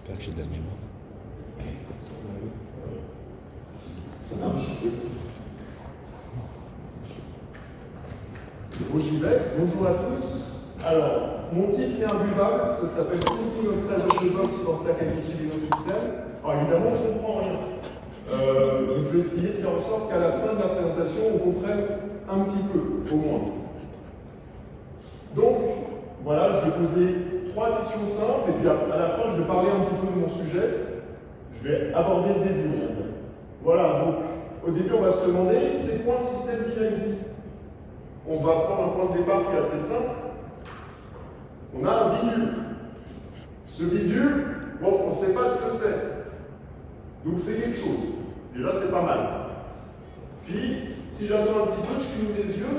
J'espère que j'ai de la mémoire. Ça marche. Bon, j'y vais. Bonjour à tous. Alors, mon titre est imbuvable. Ça s'appelle Thinking Outside of the Box for Takagi Subino System. Alors, évidemment, on ne comprend rien. Donc, je vais essayer de faire en sorte qu'à la fin de la présentation, on comprenne un petit peu, au moins. Donc, voilà, je vais poser 3 questions simples, et puis à la fin, je vais parler un petit peu de mon sujet. Je vais aborder le début. Voilà, donc, au début, on va se demander, c'est quoi un système dynamique? On va prendre un point de départ qui est assez simple. On a un bidule. Ce bidule, bon, on ne sait pas ce que c'est. Donc, c'est quelque chose. Déjà, c'est pas mal. Puis, si j'attends un petit peu, je cligne les yeux,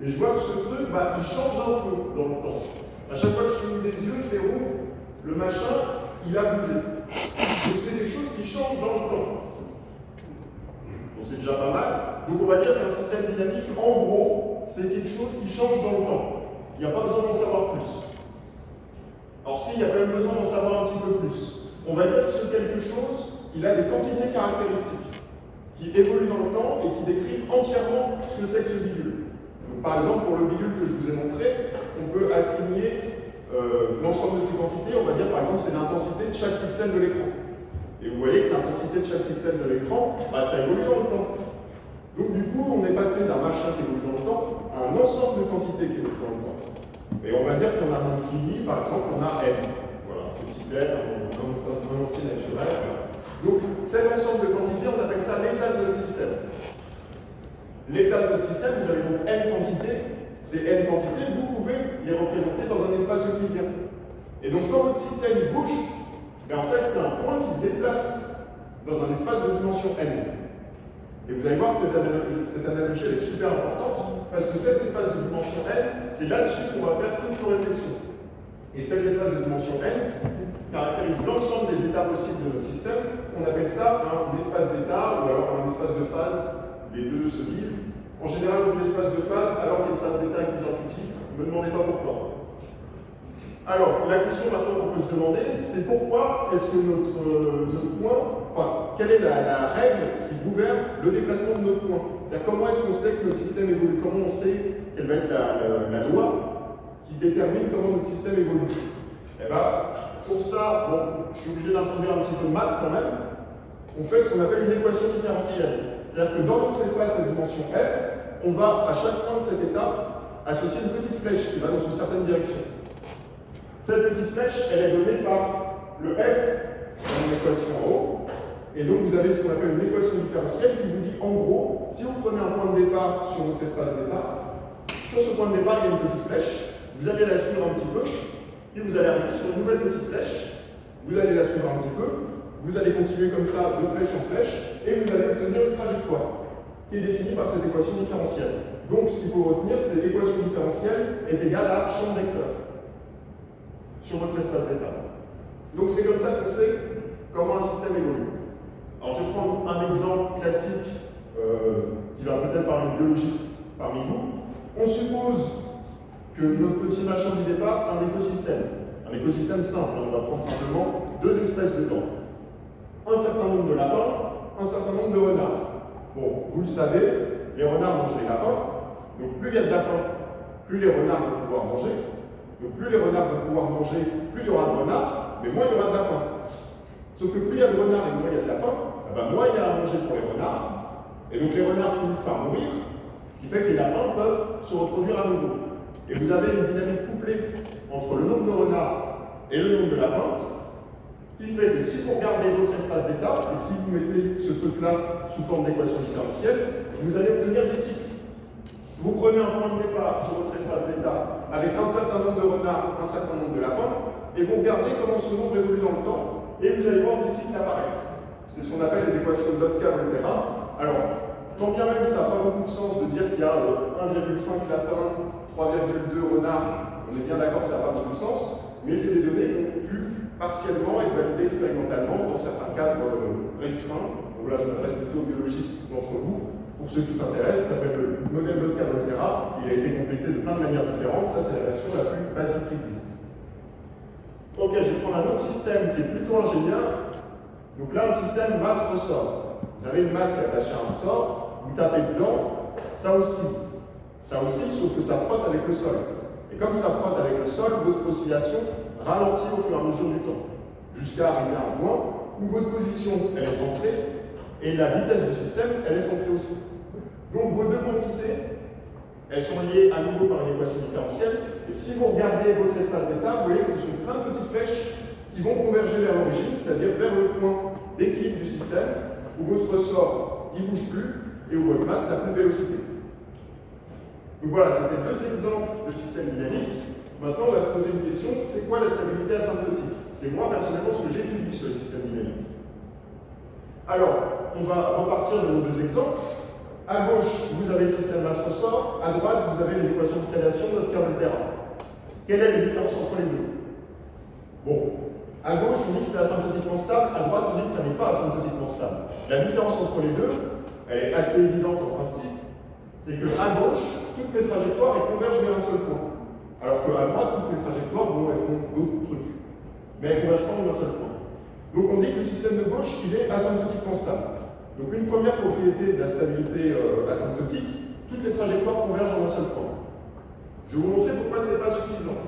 et je vois que ce truc, il change un peu dans le temps. À chaque fois que je cligne les yeux, je les rouvre, le machin, il a bougé. Donc c'est quelque chose qui change dans le temps. Bon, c'est déjà pas mal. Donc on va dire qu'un système dynamique, en gros, c'est quelque chose qui change dans le temps. Il n'y a pas besoin d'en savoir plus. Alors si, il y a quand même besoin d'en savoir un petit peu plus. On va dire que ce quelque chose, il a des quantités caractéristiques qui évoluent dans le temps et qui décrivent entièrement ce que c'est que ce bidule. Donc, par exemple, pour le bidule que je vous ai montré, on peut assigner l'ensemble de ces quantités. On va dire par exemple c'est l'intensité de chaque pixel de l'écran. Et vous voyez que l'intensité de chaque pixel de l'écran, ça évolue dans le temps. Donc du coup, on est passé d'un machin qui évolue dans le temps à un ensemble de quantités qui évoluent dans le temps. Et on va dire qu'on a un nombre fini, par exemple, on a n. Voilà, petit n, un entier naturel. Voilà. Donc cet ensemble de quantités, on appelle ça l'état de notre système. L'état de notre système, vous avez donc n quantités. Ces n quantités, vous pouvez les représenter dans un espace euclidien. Et donc quand votre système il bouge, en fait c'est un point qui se déplace dans un espace de dimension n. Et vous allez voir que cette analogie elle est super importante, parce que cet espace de dimension n, c'est là-dessus qu'on va faire toutes nos réflexions. Et cet espace de dimension n caractérise l'ensemble des états possibles de notre système. On appelle ça un espace d'état, ou alors un espace de phase. Les deux se disent. En général, on dit l'espace de phase, alors que l'espace d'état est plus intuitif. Ne me demandez pas pourquoi. Alors, la question maintenant qu'on peut se demander, c'est pourquoi est-ce que notre point, quelle est la règle qui gouverne le déplacement de notre point? C'est-à-dire, comment est-ce qu'on sait que notre système évolue? Comment on sait quelle va être la loi qui détermine comment notre système évolue? Eh bien, pour ça, bon, je suis obligé d'introduire un petit peu de maths quand même. On fait ce qu'on appelle une équation différentielle. C'est-à-dire que dans notre espace à dimension f, on va à chaque point de cette étape associer une petite flèche qui va dans une certaine direction. Cette petite flèche, elle est donnée par le f dans une équation en haut. Et donc vous avez ce qu'on appelle une équation différentielle qui vous dit en gros, si vous prenez un point de départ sur votre espace d'état, sur ce point de départ il y a une petite flèche, vous allez la suivre un petit peu, puis vous allez arriver sur une nouvelle petite flèche, vous allez la suivre un petit peu, vous allez continuer comme ça de flèche en flèche, et vous allez obtenir une trajectoire qui est définie par cette équation différentielle. Donc ce qu'il faut retenir, c'est que l'équation différentielle est égale à champ vecteur sur votre espace d'état. Donc c'est comme ça qu'on sait comment un système évolue. Alors je vais prendre un exemple classique qui va peut-être parler de biologistes parmi vous. On suppose que notre petit machin du départ, c'est un écosystème. Un écosystème simple, on va prendre simplement 2 espèces dedans. Un certain nombre de lapins, un certain nombre de renards. Bon, vous le savez, les renards mangent les lapins, donc plus il y a de lapins, plus les renards vont pouvoir manger. Donc plus les renards vont pouvoir manger, plus il y aura de renards, mais moins il y aura de lapins. Sauf que plus il y a de renards et moins il y a de lapins, moins il y a à manger pour les renards, et donc les renards finissent par mourir, ce qui fait que les lapins peuvent se reproduire à nouveau. Et vous avez une dynamique couplée entre le nombre de renards et le nombre de lapins, qui fait que si vous regardez votre espace d'état, et si vous mettez ce truc-là sous forme d'équation différentielle, vous allez obtenir des cycles. Vous prenez un point de départ sur votre espace d'état avec un certain nombre de renards, un certain nombre de lapins, et vous regardez comment ce nombre évolue dans le temps, et vous allez voir des cycles apparaître. C'est ce qu'on appelle les équations de Lotka, etc. Alors, quand bien même ça n'a pas beaucoup de sens de dire qu'il y a 1,5 lapins, 3,2 renards, on est bien d'accord que ça n'a pas beaucoup de sens, mais c'est des données qui ont pu partiellement être validées expérimentalement dans certains cadres restreints. Donc là, je m'adresse plutôt aux biologistes d'entre vous. Pour ceux qui s'intéressent, ça s'appelle le modèle Lotka-Volterra. Il a été complété de plein de manières différentes. Ça, c'est la version la plus basique qui existe. Ok, je vais prendre un autre système qui est plutôt ingénieur. Donc là, le système masse-ressort. Vous avez une masse qui est attachée à un ressort, vous tapez dedans, ça aussi. Ça aussi, sauf que ça frotte avec le sol. Et comme ça frotte avec le sol, votre oscillation ralentit au fur et à mesure du temps, jusqu'à arriver à un point où votre position, elle est centrée, et la vitesse du système, elle est centrée aussi. Donc vos deux quantités, elles sont liées à nouveau par une équation différentielle, et si vous regardez votre espace d'état, vous voyez que ce sont plein de petites flèches qui vont converger vers l'origine, c'est-à-dire vers le point d'équilibre du système, où votre ressort, il ne bouge plus, et où votre masse n'a plus de vélocité. Donc voilà, c'était deux exemples de système dynamique. Maintenant, on va se poser une question, c'est quoi la stabilité asymptotique? C'est moi, personnellement, ce que j'étudie sur le système dynamique. Alors, on va repartir de nos deux exemples. À gauche, vous avez le système masse-ressort. À droite, vous avez les équations de prédation de notre carré de terrain. Quelle est la différence entre les deux? Bon, à gauche, on dit que c'est asymptotiquement stable. À droite, on dit que ça n'est pas asymptotiquement stable. La différence entre les deux, elle est assez évidente en principe. C'est qu'à gauche, toutes les trajectoires, elles convergent vers un seul point. Alors qu'à droite, toutes les trajectoires, bon, elles font d'autres trucs. Mais elles ne convergent pas vers un seul point. Donc on dit que le système de gauche, il est asymptotiquement stable. Donc une première propriété de la stabilité asymptotique, toutes les trajectoires convergent en un seul point. Je vais vous montrer pourquoi ce n'est pas suffisant.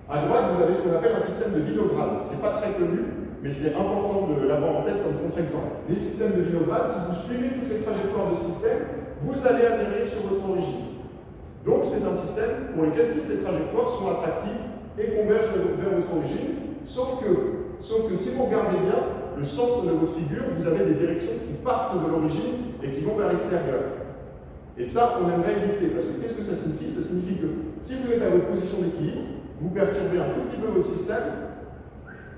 À droite, vous avez ce qu'on appelle un système de Vinograd. Ce n'est pas très connu, mais c'est important de l'avoir en tête comme contre-exemple. Les systèmes de Vinograd, si vous suivez toutes les trajectoires de système, vous allez atterrir sur votre origine. Donc c'est un système pour lequel toutes les trajectoires sont attractives et convergent vers votre origine, sauf que si vous regardez bien, le centre de votre figure, vous avez des directions qui partent de l'origine et qui vont vers l'extérieur. Et ça, on aimerait éviter, parce que qu'est-ce que ça signifie? Ça signifie que si vous êtes à votre position d'équilibre, vous perturbez un tout petit peu votre système,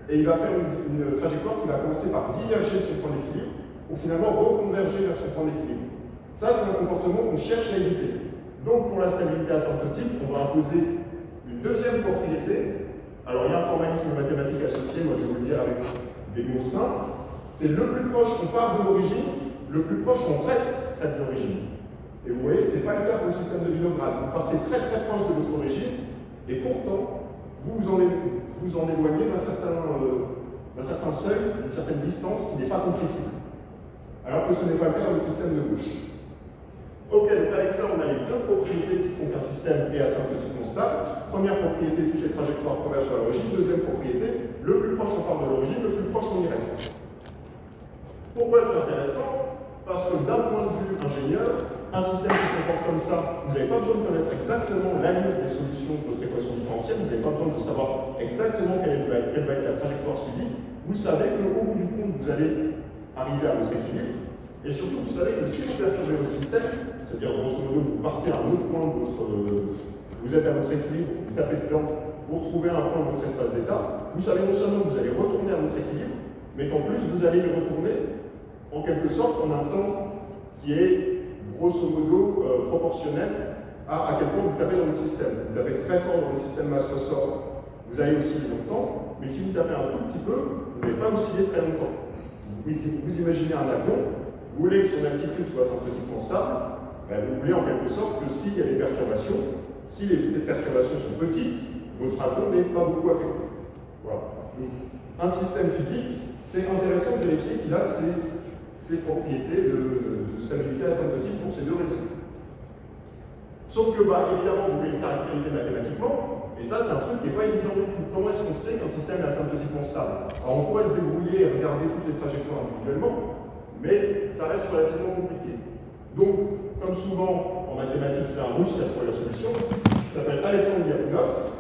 et il va faire une trajectoire qui va commencer par diverger de son point d'équilibre, pour finalement reconverger vers son point d'équilibre. Ça, c'est un comportement qu'on cherche à éviter. Donc, pour la stabilité asymptotique, on va imposer une deuxième propriété. Alors, il y a un formalisme mathématique associé, moi je vais vous le dire avec des mots simples. C'est le plus proche on part de l'origine, le plus proche on reste près de l'origine. Et vous voyez, ce n'est pas le cas pour le système de Vinograd. Vous partez très très proche de votre origine, et pourtant, vous en éloignez d'un certain seuil, d'une certaine distance qui n'est pas compressible. Alors que ce n'est pas le cas dans votre système de gauche. Ok, donc avec ça, on a les deux propriétés qui font qu'un système est asymptotiquement stable. Première propriété, toutes les trajectoires convergent vers l'origine. Deuxième propriété, le plus proche on part de l'origine, le plus proche on y reste. Pourquoi c'est intéressant? Parce que d'un point de vue ingénieur, un système qui se comporte comme ça, vous n'avez pas besoin de connaître exactement la limite des solutions de votre équation différentielle, vous n'avez pas besoin de savoir exactement quelle va être la trajectoire suivie. Vous savez qu'au bout du compte, vous allez arriver à votre équilibre. Et surtout, vous savez que si vous perturbez votre système, c'est-à-dire grosso modo, vous partez à un autre point de votre. Vous êtes à votre équilibre, vous tapez dedans, vous retrouvez un point de votre espace d'état, vous savez non seulement que vous allez retourner à votre équilibre, mais qu'en plus, vous allez y retourner en quelque sorte en un temps qui est grosso modo proportionnel à quel point vous tapez dans votre système. Vous tapez très fort dans le système masse-ressort, vous allez osciller longtemps, mais si vous tapez un tout petit peu, vous n'allez pas osciller très longtemps. Vous imaginez un avion, vous voulez que son altitude soit asymptotiquement stable, ben vous voulez en quelque sorte que s'il y a des perturbations, si les perturbations sont petites, votre avion n'est pas beaucoup affecté. Voilà. Donc, un système physique, c'est intéressant de vérifier qu'il a ses propriétés de stabilité asymptotique pour ces deux raisons. Sauf que, évidemment, vous voulez le caractériser mathématiquement, et ça, c'est un truc qui n'est pas évident du tout. Comment est-ce qu'on sait qu'un système est asymptotiquement stable? Alors, on pourrait se débrouiller et regarder toutes les trajectoires individuellement, mais ça reste relativement compliqué. Donc, comme souvent, en mathématiques, c'est un russe qui a trouvé la solution, il s'appelle Alexandre Lyapunov,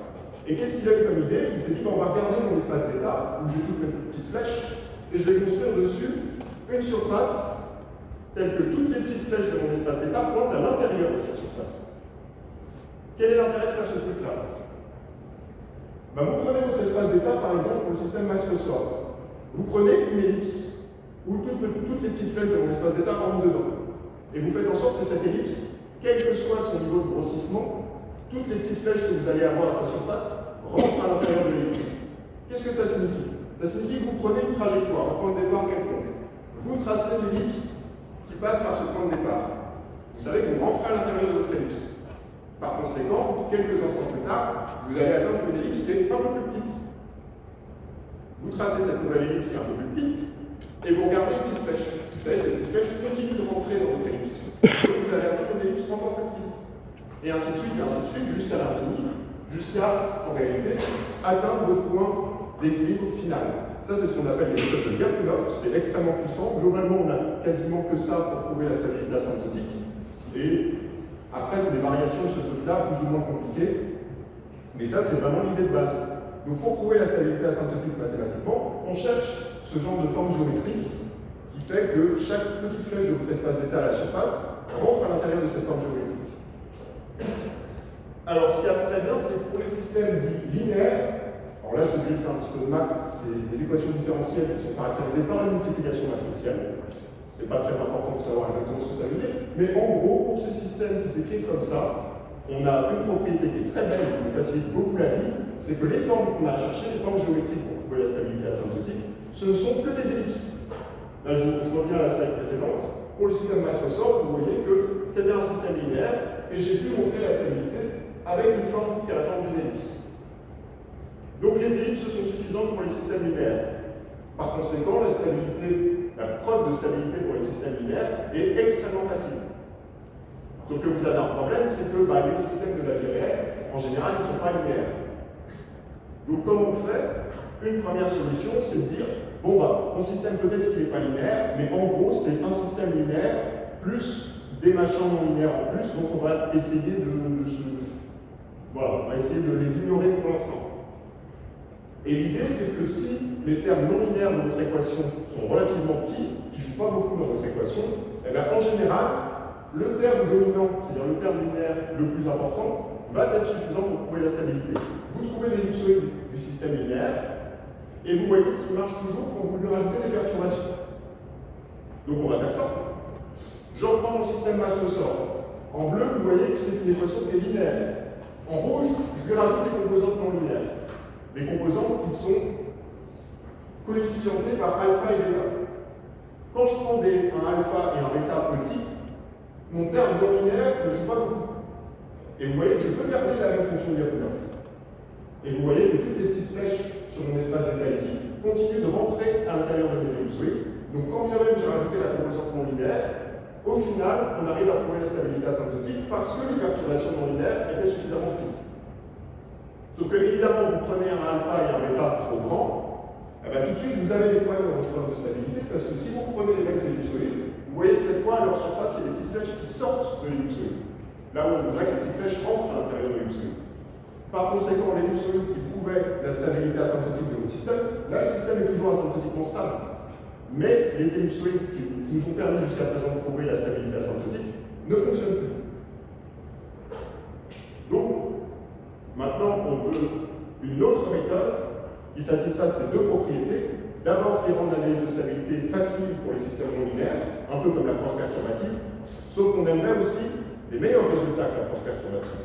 et qu'est-ce qu'il a eu comme idée? Il s'est dit, on va regarder mon espace d'état, où j'ai toutes mes petites flèches, et je vais construire dessus une surface telle que toutes les petites flèches de mon espace d'état pointent à l'intérieur de cette surface. Quel est l'intérêt de faire ce truc-là? Vous prenez votre espace d'état, par exemple, pour le système masse-ressort. Vous prenez une ellipse où toutes les petites flèches de mon espace d'état rentrent dedans. Et vous faites en sorte que cette ellipse, quel que soit son niveau de grossissement, toutes les petites flèches que vous allez avoir à sa surface rentrent à l'intérieur de l'ellipse. Qu'est-ce que ça signifie? Ça signifie que vous prenez une trajectoire, un point de départ quelconque. Vous tracez l'ellipse qui passe par ce point de départ. Vous savez que vous rentrez à l'intérieur de votre ellipse. Par conséquent, quelques instants plus tard, vous allez atteindre une ellipse qui est un peu plus petite. Vous tracez cette nouvelle ellipse qui est un peu plus petite, et vous regardez une petite flèche. Vous savez, la petite flèche continue de rentrer dans votre ellipse. Donc vous allez atteindre une ellipse encore plus petite. Et ainsi de suite, jusqu'à l'infini, jusqu'à, en réalité, atteindre votre point d'équilibre final. Ça, c'est ce qu'on appelle les méthodes de Lyapunov. C'est extrêmement puissant. Globalement, on n'a quasiment que ça pour prouver la stabilité asymptotique. Et après, c'est des variations de ce truc-là, plus ou moins compliquées. Mais ça, c'est vraiment l'idée de base. Donc, pour prouver la stabilité asymptotique mathématiquement, on cherche ce genre de forme géométrique qui fait que chaque petite flèche de votre espace d'état à la surface rentre à l'intérieur de cette forme géométrique. Alors, ce qu'il y a de très bien, c'est que pour les systèmes dits linéaires, alors là, je suis obligé de faire un petit peu de maths, c'est des équations différentielles qui sont caractérisées par une multiplication matricielle. C'est pas très important de savoir exactement ce que ça veut dire, mais en gros, pour ces systèmes qui s'écrivent comme ça, on a une propriété qui est très belle et qui nous facilite beaucoup la vie, c'est que les formes qu'on a à chercher, les formes géométriques pour prouver la stabilité asymptotique, ce ne sont que des ellipses. Là, je reviens à la slide précédente. Pour le système Maslow, vous voyez que c'était un système linéaire, et j'ai pu montrer la stabilité avec une forme qui a la forme d'une ellipse. Donc les ellipses sont suffisantes pour les systèmes linéaires. Par conséquent, la preuve de stabilité pour les systèmes linéaires est extrêmement facile. Sauf que vous avez un problème, c'est que les systèmes de la vie réelle, en général, ils ne sont pas linéaires. Donc comment on fait? Une première solution, c'est de dire, mon système peut-être qu'il n'est pas linéaire, mais en gros, c'est un système linéaire plus des machins non linéaires en plus, donc on va essayer on va essayer de les ignorer pour l'instant. Et l'idée, c'est que si les termes non linéaires de votre équation sont relativement petits, qui ne jouent pas beaucoup dans votre équation, eh bien, en général, le terme dominant, c'est-à-dire le terme linéaire le plus important, va être suffisant pour prouver la stabilité. Vous trouvez l'ellipsoïde du système linéaire, et vous voyez s'il marche toujours quand vous lui rajoutez des perturbations. Donc on va faire ça. Je reprends mon système Maslow-Sort. En bleu, vous voyez que c'est une équation qui est linéaire. En rouge, je lui rajoute des composantes non linéaires. Des composantes qui sont coefficientées par alpha et bêta. Quand je prends un alpha et un bêta petit, mon terme non linéaire ne joue pas beaucoup. Et vous voyez que je peux garder la même fonction Lyapunov. Et vous voyez que toutes les petites flèches sur mon espace d'état ici continuent de rentrer à l'intérieur de mes ellipsoïdes. Donc quand bien même j'ai rajouté la composante non linéaire, au final, on arrive à trouver la stabilité asymptotique parce que les perturbations non linéaires étaient suffisamment petites. Sauf que, évidemment, vous prenez un alpha et un bêta trop grand, tout de suite, vous avez des problèmes dans votre preuve de stabilité parce que si vous prenez les mêmes ellipsoïdes, vous voyez que cette fois, à leur surface, il y a des petites flèches qui sortent de l'ellipsoïde. Là où on voudrait que les petites flèches rentrent à l'intérieur de l'ellipsoïde. Par conséquent, l'ellipsoïde qui prouvait la stabilité asymptotique de votre système, là, le système est toujours asymptotiquement stable. Mais les ellipsoïdes qui nous ont permis jusqu'à présent de prouver la stabilité asymptotique ne fonctionnent plus. Donc, maintenant, on veut une autre méthode qui satisfasse ces deux propriétés. D'abord, qui rend l'analyse de stabilité facile pour les systèmes non linéaires, un peu comme l'approche perturbative, sauf qu'on aimerait aussi des meilleurs résultats que l'approche perturbative.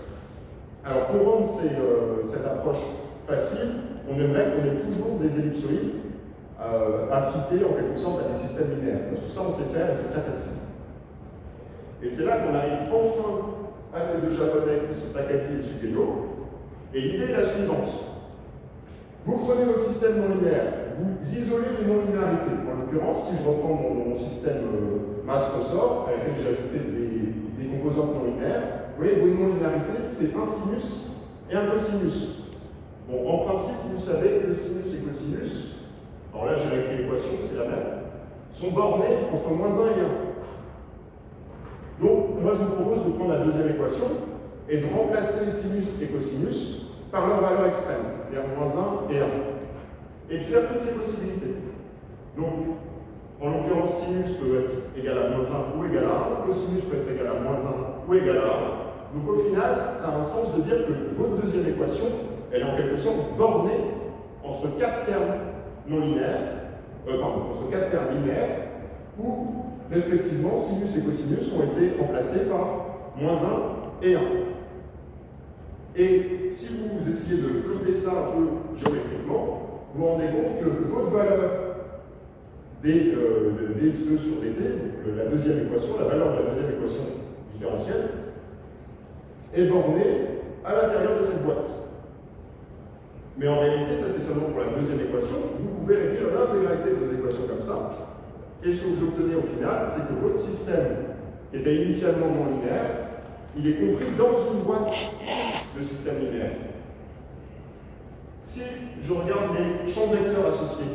Alors, pour rendre cette approche facile, on aimerait qu'on ait toujours des ellipsoïdes affûtés en quelque sorte à des systèmes linéaires. Parce que ça, on sait faire et c'est très facile. Et c'est là qu'on arrive enfin à ces deux japonais qui sont Takagi et Sugeyo. Et l'idée est la suivante. Vous prenez votre système non linéaire, vous isolez les non-linéarités. En l'occurrence, si je reprends mon système masse-ressort, avec lequel j'ai ajouté des composantes non linéaires, vous voyez, vos non-linéarités, c'est un sinus et un cosinus. Bon, en principe, vous savez que le sinus et cosinus, alors là j'ai réécrit l'équation, c'est la même, sont bornés entre -1 et 1. Donc, moi je vous propose de prendre la deuxième équation et de remplacer sinus et cosinus par leur valeur extrême, c'est-à-dire -1 et 1, et de faire toutes les possibilités. Donc, en l'occurrence, sinus peut être égal à -1 ou égal à 1, cosinus peut être égal à -1 ou égal à 1. Donc au final, ça a un sens de dire que votre deuxième équation, elle est en quelque sorte bornée entre 4 termes non linéaires, entre 4 termes linéaires, où respectivement sinus et cosinus ont été remplacés par -1 et 1. Et si vous essayez de plotter ça un peu géométriquement, vous vous rendez compte que votre valeur dx2 sur dt, donc la deuxième équation, la valeur de la deuxième équation différentielle, est borné à l'intérieur de cette boîte. Mais en réalité, ça c'est seulement pour la deuxième équation. Vous pouvez écrire l'intégralité de vos équations comme ça. Et ce que vous obtenez au final, c'est que votre système, qui était initialement non linéaire, il est compris dans une boîte de système linéaire. Si je regarde les champs de vecteurs associés,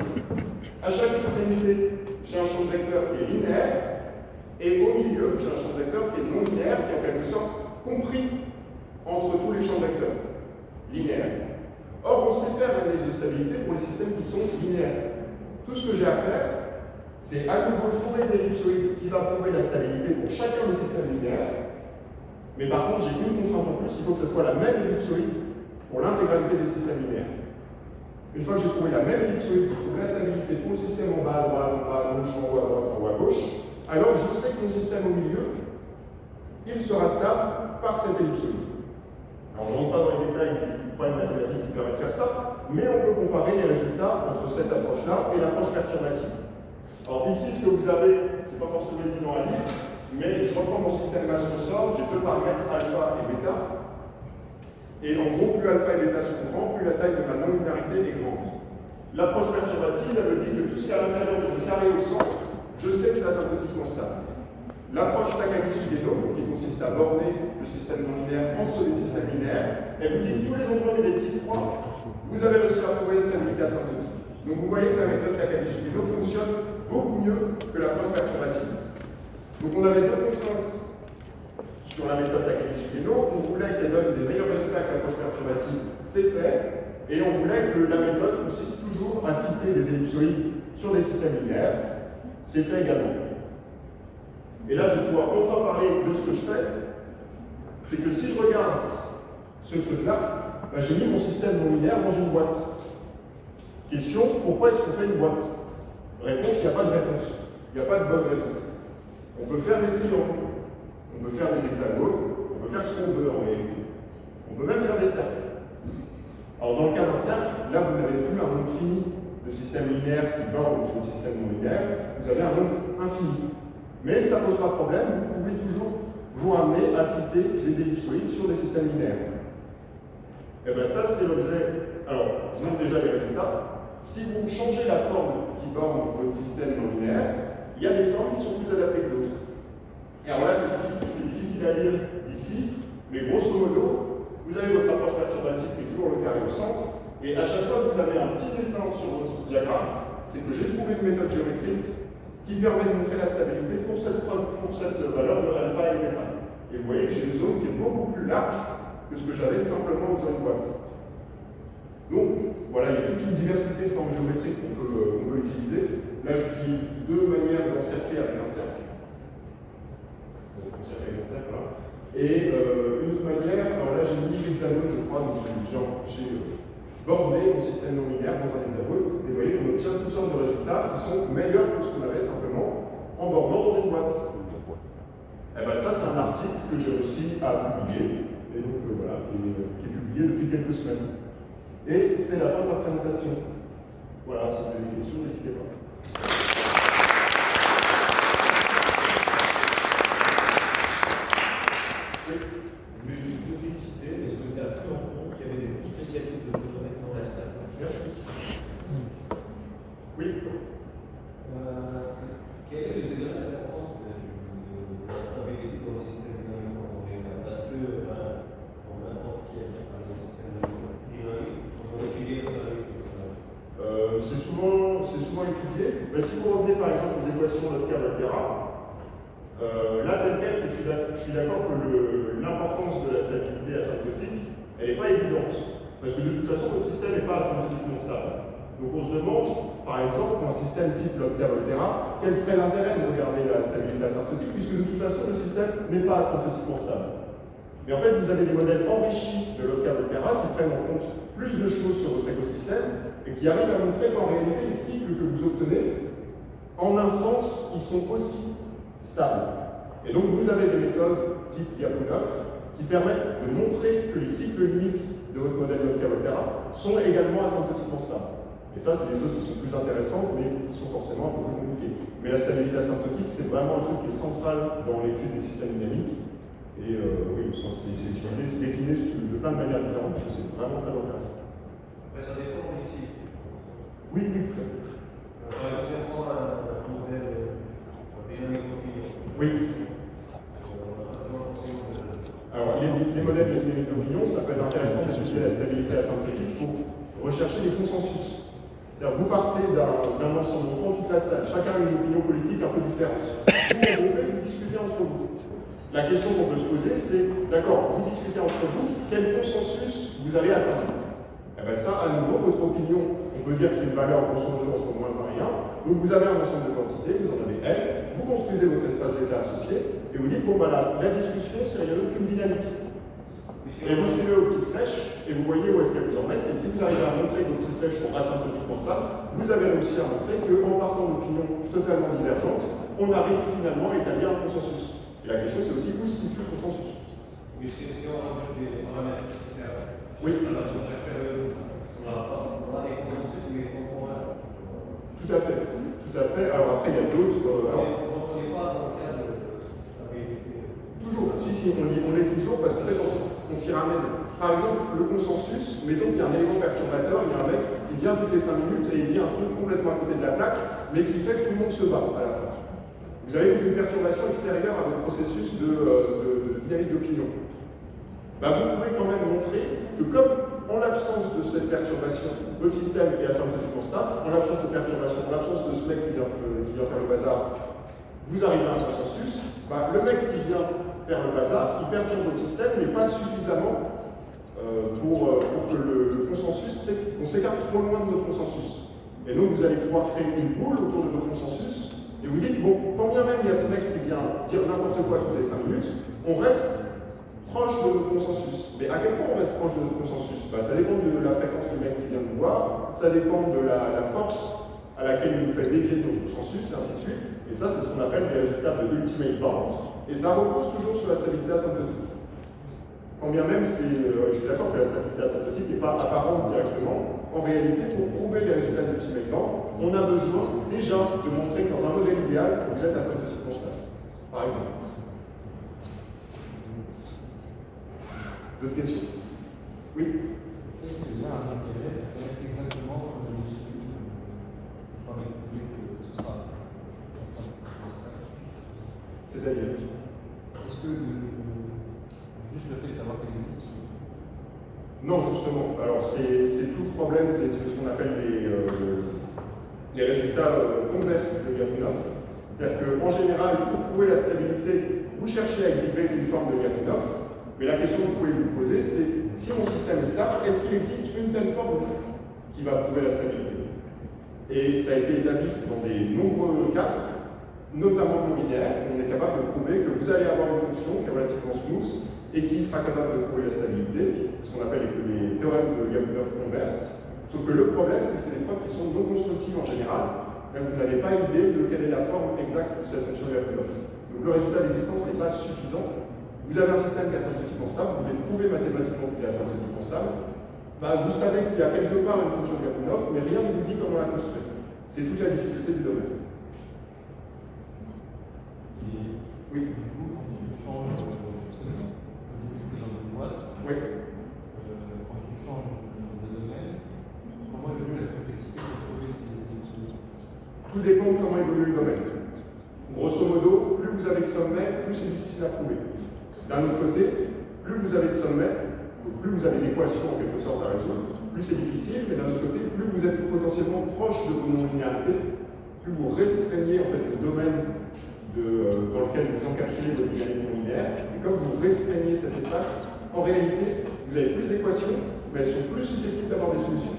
à chaque extrémité, j'ai un champ de vecteur qui est linéaire, et au milieu, j'ai un champ de vecteur qui est non linéaire, qui est en quelque sorte compris entre tous les champs de vecteurs linéaires. Or, on sait faire l'analyse de stabilité pour les systèmes qui sont linéaires. Tout ce que j'ai à faire, c'est à nouveau trouver une ellipsoïde qui va prouver la stabilité pour chacun des systèmes linéaires. Mais par contre, j'ai une contrainte en plus, il faut que ce soit la même ellipsoïde pour l'intégralité des systèmes linéaires. Une fois que j'ai trouvé la même ellipsoïde qui prouve la stabilité pour le système en bas à droite, en bas à gauche, en haut à droite, en haut à gauche, alors je sais que mon système au milieu, il sera stable par cette ellipsoïde. Alors je ne rentre pas dans les détails du problème mathématique qui permet de faire ça, mais on peut comparer les résultats entre cette approche-là et l'approche perturbative. Alors ici, ce que vous avez, ce n'est pas forcément évident à lire, mais je reprends mon système masse ressort, j'ai deux paramètres alpha et bêta. Et en gros, plus alpha et bêta sont grands, plus la taille de ma non-linéarité est grande. L'approche perturbative, elle me dit que tout ce qui est à l'intérieur de mon carré au centre, je sais que c'est asymptotiquement stable. L'approche Takagi-Sugeno, qui consiste à borner le système non linéaire entre des systèmes linéaires, elle vous dit que tous les endroits où il y a des petites croix, vous avez réussi à trouver la stabilité asymptotique. Donc vous voyez que la méthode Takagi-Sugeno fonctionne beaucoup mieux que l'approche perturbative. Donc on avait deux contraintes sur la méthode Takagi-Sugeno. On voulait qu'elle donne des meilleurs résultats que l'approche perturbative, c'est fait. Et on voulait que la méthode consiste toujours à fitter des ellipsoïdes sur des systèmes linéaires, c'est fait également. Et là, je vais pouvoir enfin parler de ce que je fais. C'est que si je regarde ce truc-là, ben, j'ai mis mon système non linéaire dans une boîte. Question, pourquoi est-ce qu'on fait une boîte? Réponse, il n'y a pas de réponse. Il n'y a pas de bonne raison. On peut faire des triangles, on peut faire des hexagones, on peut faire ce qu'on veut en réalité. On peut même faire des cercles. Alors dans le cas d'un cercle, là vous n'avez plus un nombre fini de systèmes linéaires qui bornent le système non linéaire, vous avez un nombre infini. Mais ça ne pose pas de problème, vous pouvez toujours vous ramener à fitter des ellipsoïdes sur des systèmes linéaires. Et bien ça c'est l'objet. Alors, je montre déjà les résultats. Si vous changez la forme qui borne votre système non linéaire, il y a des formes qui sont plus adaptées que d'autres. Et alors là, c'est difficile à lire ici, mais grosso modo, vous avez votre approche perturbative qui est toujours le carré au centre, et à chaque fois que vous avez un petit dessin sur votre diagramme, c'est que j'ai trouvé une méthode géométrique qui permet de montrer la stabilité pour cette valeur de alpha et bêta. Et vous voyez que j'ai une zone qui est beaucoup plus large que ce que j'avais simplement dans une boîte. Donc, voilà, il y a toute une diversité de formes géométriques qu'on peut utiliser. Là, j'utilise deux manières d'encercler avec un cercle. Et une autre manière, alors là, j'ai mis l'hexagone, je crois, donc j'ai borné mon système non linéaire dans un hexagone. Et vous voyez qu'on obtient toutes sortes de résultats qui sont meilleurs que ce qu'on avait simplement en bornant dans une boîte. Et bien ça, c'est un article que j'ai réussi à publier, et donc voilà, qui est publié depuis quelques semaines. Et c'est la fin de ma présentation. Voilà, si vous avez des questions, n'hésitez pas. Je voulais juste te féliciter, est-ce que tu as pris en compte qu'il y avait des bons spécialistes de ton domaine dans la salle? Merci. Oui. Quel est le degré d'importance de la stabilité dans le système dynamique en réel? Parce que on a n'importe quel système dynamique, on va étudier la stabilité. C'est souvent étudié. Mais si vous revenez par exemple aux équations de Lotka-Volterra, là, tel quel, je suis d'accord que l'importance de la stabilité asymptotique, elle n'est pas évidente. Parce que de toute façon, notre système n'est pas asymptotiquement stable. Donc on se demande, par exemple, pour un système type Lotka-Volterra, quel serait l'intérêt de regarder la stabilité asymptotique, puisque de toute façon, le système n'est pas asymptotiquement stable. Mais en fait, vous avez des modèles enrichis de Lotka-Volterra qui prennent en compte plus de choses sur votre écosystème et qui arrivent à montrer qu'en réalité, les cycles que vous obtenez, en un sens, ils sont aussi stables. Et donc, vous avez des méthodes type Lyapunov qui permettent de montrer que les cycles limites de votre modèle Lotka-Volterra sont également asymptotiquement stables. Et ça, c'est des choses qui sont plus intéressantes, mais qui sont forcément un peu plus compliquées. Mais la stabilité asymptotique, c'est vraiment un truc qui est central dans l'étude des systèmes dynamiques. Et oui, c'est utilisé, c'est décliné de plein de manières différentes, parce que c'est vraiment très intéressant. Mais ça dépend aussi. Oui, oui, tout à fait. Par exemple, si on prend un modèle binomique d'opinion. Oui. Alors, les modèles de dynamique d'opinion, ça peut être intéressant d'étudier la stabilité asymptotique pour rechercher des consensus. C'est-à-dire, vous partez d'un ensemble, on prend toute la salle, chacun a une opinion politique un peu différente. Vous regroupez, vous discutez entre vous. La question qu'on peut se poser, c'est, d'accord, vous discutez entre vous, quel consensus vous allez atteindre? Et bien ça, à nouveau, votre opinion, on peut dire que c'est une valeur grosso modo entre moins 1 et 1. Donc vous avez un ensemble de quantités, vous en avez N, vous construisez votre espace d'état associé, et vous dites, bon voilà, la discussion, c'est rien d'autre qu'une dynamique. Et vous suivez vos petites flèches, et vous voyez où est-ce qu'elles vous emmènent, et si vous arrivez à montrer que vos petites flèches sont asymptotiquement stables, vous avez réussi à montrer qu'en partant d'opinions totalement divergentes, on arrive finalement à établir un consensus. Et la question, c'est aussi où se situe le consensus. Oui, si on rajoute des paramètres externes, oui. Alors, sur chaque période, on a des consensus, mais contemporains. Tout à fait, tout à fait. Alors après, il y a d'autres. Donc, on n'est pas dans le cadre de stabilité. Toujours, si, on est toujours, parce qu'en fait, on s'y ramène. Par exemple, le consensus, mettons qu'il y a un élément perturbateur, il y a un mec qui vient toutes les 5 minutes et il dit un truc complètement à côté de la plaque, mais qui fait que tout le monde se bat à la fin. Vous avez une perturbation extérieure à votre processus de dynamique d'opinion. Bah, vous pouvez quand même montrer que comme en l'absence de cette perturbation, votre système est asymptotiquement stable, en l'absence de perturbation, en l'absence de ce mec qui vient faire le bazar, vous arrivez à un consensus, bah, le mec qui vient faire le bazar, qui perturbe votre système, n'est pas suffisamment pour que le consensus, on s'écarte trop loin de notre consensus. Et donc vous allez pouvoir créer une boule autour de votre consensus, et vous dites, bon, quand bien même il y a ce mec qui vient dire n'importe quoi toutes les 5 minutes, on reste proche de notre consensus. Mais à quel point on reste proche de notre consensus? Bah, ça dépend de la fréquence du mec qui vient nous voir, ça dépend de la force à laquelle il nous fait dévier de notre consensus, et ainsi de suite. Et ça, c'est ce qu'on appelle les résultats de l'ultimate bound. Et ça repose toujours sur la stabilité asymptotique. Quand bien même, je suis d'accord que la stabilité asymptotique n'est pas apparente directement, en réalité, pour prouver les résultats de l'ultimate bound, on a besoin déjà de montrer que dans un modèle idéal, vous êtes asymptotiquement stable. Par exemple. D'autres questions? Oui. Est-ce qu'il y a un intérêt à connaître exactement le disque par le public que ce sera C'est-à-dire? Est-ce que juste le fait de savoir qu'elle existe Non, justement. Alors, c'est tout le problème de ce qu'on appelle les résultats converses de Lyapunov. C'est-à-dire qu'en général, pour prouver la stabilité, vous cherchez à exhiber une forme de Lyapunov. Mais la question que vous pouvez vous poser, c'est si mon système est stable, est-ce qu'il existe une telle forme qui va prouver la stabilité? Et ça a été établi dans des nombreux cas, notamment non linéaires. On est capable de prouver que vous allez avoir une fonction qui est relativement smooth et qui sera capable de prouver la stabilité. C'est ce qu'on appelle les théorèmes de Lyapunov converse. Sauf que le problème, c'est que c'est des preuves qui sont non constructives en général. Donc vous n'avez pas idée de quelle est la forme exacte de cette fonction de Lyapunov. Donc le résultat d'existence n'est pas suffisant. Vous avez un système qui est asymptotiquement stable, vous voulez prouver mathématiquement qu'il est asymptotiquement stable, bah, vous savez qu'il y a quelque part une fonction de Lyapunov, mais rien ne vous dit comment la construire. C'est toute la difficulté du domaine. Oui. Du coup, quand tu changes dans une boîte, oui. quand tu changes de domaine, comment évolue la complexité de trouver ces solutions? Tout dépend de comment évolue le domaine. Grosso modo, plus vous avez de sommet, plus c'est difficile à prouver. D'un autre côté, plus vous avez de sommet, plus vous avez d'équations en quelque sorte à résoudre, plus c'est difficile, mais d'un autre côté, plus vous êtes potentiellement proche de vos non-linéarités, plus vous restreignez en fait le domaine dans lequel vous encapsulez votre dynamique non linéaire. Et comme vous restreignez cet espace, en réalité, vous avez plus d'équations, mais elles sont plus susceptibles d'avoir des solutions.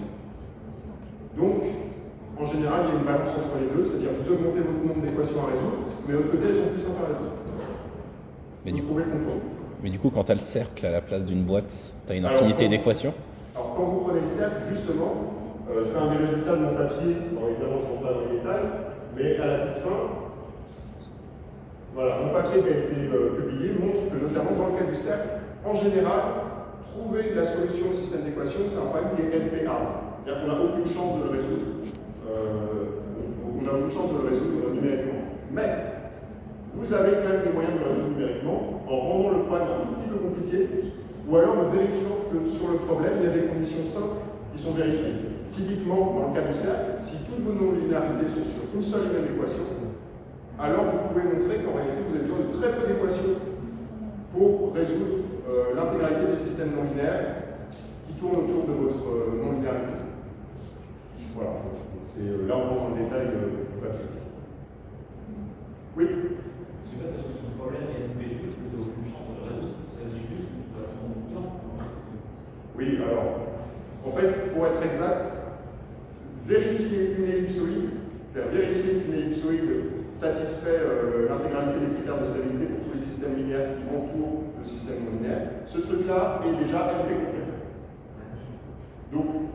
Donc, en général, il y a une balance entre les deux, c'est-à-dire vous augmentez votre nombre d'équations à résoudre, mais de l'autre côté, elles sont plus simples à résoudre. Mais du coup, quand tu as le cercle à la place d'une boîte, tu as une infinité d'équations. Alors, quand vous prenez le cercle, justement, c'est un des résultats de mon papier. Bon, évidemment, je ne rentre pas dans les détails, mais à la toute fin, voilà, mon papier qui a été publié montre que, notamment dans le cas du cercle, en général, trouver la solution au système d'équations, c'est un problème qui est NP-hard. C'est-à-dire qu'on n'a aucune chance de le résoudre. On n'a aucune chance de le résoudre numériquement. Mais vous avez quand même des moyens de le résoudre numériquement en rendant le problème un tout petit peu compliqué, ou alors en vérifiant que sur le problème, il y a des conditions simples qui sont vérifiées. Typiquement, dans le cas du cercle, si toutes vos non-linéarités sont sur une seule et même équation, alors vous pouvez montrer qu'en réalité, vous avez besoin de très peu d'équations pour résoudre l'intégralité des systèmes non linéaires qui tournent autour de votre non-linéarité. Voilà, c'est là on rentre dans le détail du papier. Oui. C'est pas parce que ton problème est NP2 que tu n'as aucune chance de le résoudre. Ça veut dire juste que tu vas prendre du temps. Oui, alors, en fait, pour être exact, vérifier une ellipsoïde, c'est-à-dire vérifier qu'une ellipsoïde satisfait l'intégralité des critères de stabilité pour tous les systèmes linéaires qui entourent le système non linéaire, ce truc-là est déjà NP complet. Donc,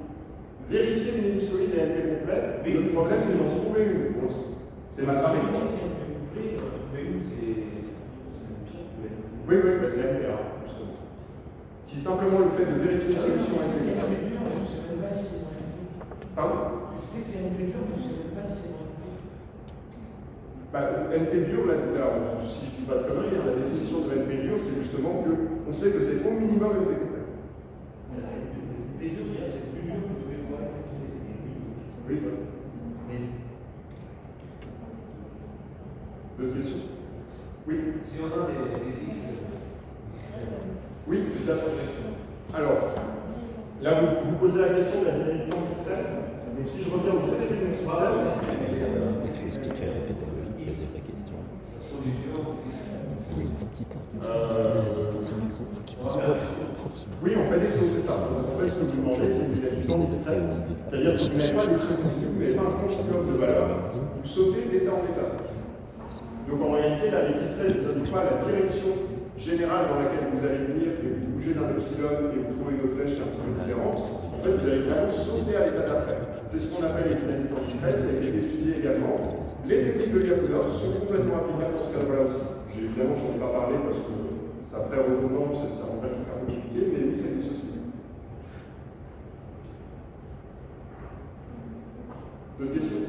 vérifier une ellipsoïde et NP complet, oui, le problème c'est d'en trouver une. Bon, c'est mathématique. Oui, bah, c'est NPA, justement. Si simplement le fait de vérifier une solution NP complet. Pardon? Tu sais que c'est NP dur, mais tu ne sais même pas si c'est NP. Bah, NP dur, si je ne dis pas de conneries, la définition de NP dur, c'est justement qu'on sait que c'est au minimum NP complet. NP dur, c'est plus dur que tous les problèmes que tu les. Oui, Mais d'autres questions? Oui. si on a des X, Oui, tout à fait. Alors, là, vous posez la question de la dynamique extrême. Donc, si je reviens au fait de mon système, Tu expliques la pédagogie, il y a des vraies questions. solution. Il y a une fois qui porte, la distance au micro, faut qu'il fasse prof. oui, on fait des sauts, c'est ça. Donc, en fait, ce que vous demandez, c'est une dynamique extrême. C'est-à-dire que vous n'avez pas des sauts continus, vous n'avez pas un continuum de valeurs, vous sautez d'état en état. Donc, en réalité, là, les petites flèches ne vous indiquent pas la direction générale dans laquelle vous allez venir, et vous bougez d'un epsilon et vous trouvez une autre flèche qui est un petit peu différente. En fait, vous allez vraiment sauter à l'état d'après. C'est ce qu'on appelle les dynamiques en distress, ça a été étudié également. Les techniques de Lyapunov sont complètement applicables dans ce cas-là aussi. Évidemment, je n'en ai pas parlé parce que ça ferait redondant, ça rendrait le truc un peu compliqué, mais oui, ça existe aussi. D'autres questions?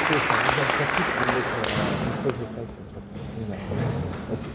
C'est ça, le principe de mettre une espèce de phase comme ça. C'est